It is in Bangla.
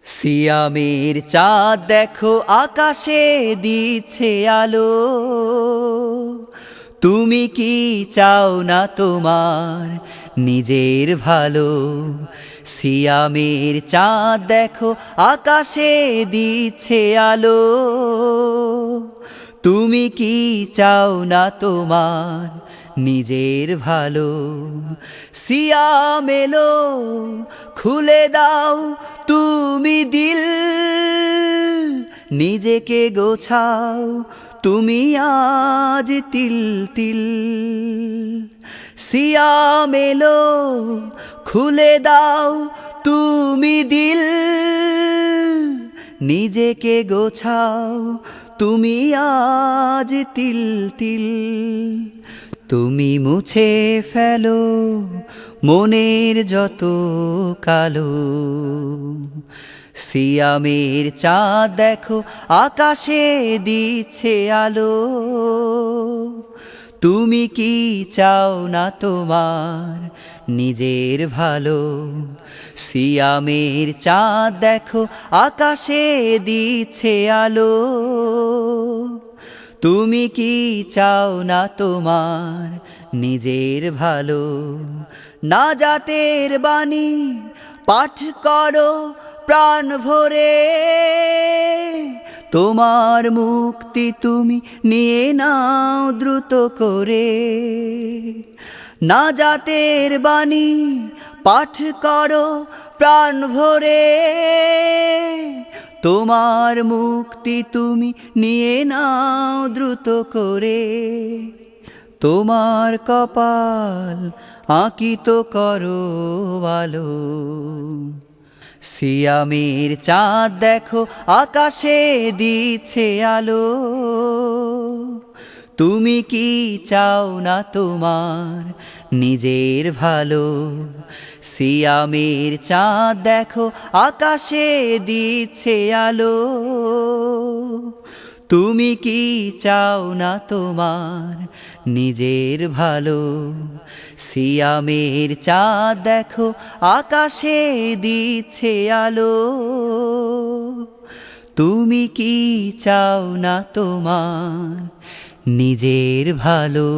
সিয়ামের চাঁদ দেখো আকাশে দিচ্ছে আলো। তুমি কি চাও না তোমার নিজের ভালো? সিয়ামের চাঁদ দেখো আকাশে দিচ্ছে আলো। তুমি কি চাও না তোমার নিজের ভালো? সিয়াম এলো, খুলে দাও তুমি দিল, নিজেকে গোছাও তুমি আজ তিল তিল। সিয়াম এলো, খুলে দাও তুমি দিল, নিজেকে গোছাও তুমি আজ তিল তিল। তুমি মুছে ফেলো মনের যত কালো। সিয়ামের চাঁদ দেখো আকাশে দিচ্ছে আলো। তুমি কি চাও না তোমার নিজের ভালো? সিয়ামের চাঁদ দেখো আকাশে দিচ্ছে আলো। তুমি কি চাও না তোমার নিজের ভালো? নাজাতের বাণী পাঠ করো প্রাণ ভরে, তোমার মুক্তি তুমি নিয়ে নাও দ্রুত করে। নাজাতের বাণী পাঠ করো প্রাণ ভরে, তোমার মুক্তি তুমি নিয়ে নাও দ্রুত করে। তোমার কপাল আঁকিত করো আলো। সিয়ামের চাঁদ দেখো আকাশে দিচ্ছে আলো। তুমি কি চাও না তোমার নিজের ভালো? সিয়ামের চাঁদ দেখো আকাশে দিচ্ছে আলো। তুমি কি চাও না তোমার নিজের ভালো? সিয়ামের চাঁদ দেখো আকাশে দিচ্ছে আলো। তুমি কি চাও না তোমার নিজের ভালো?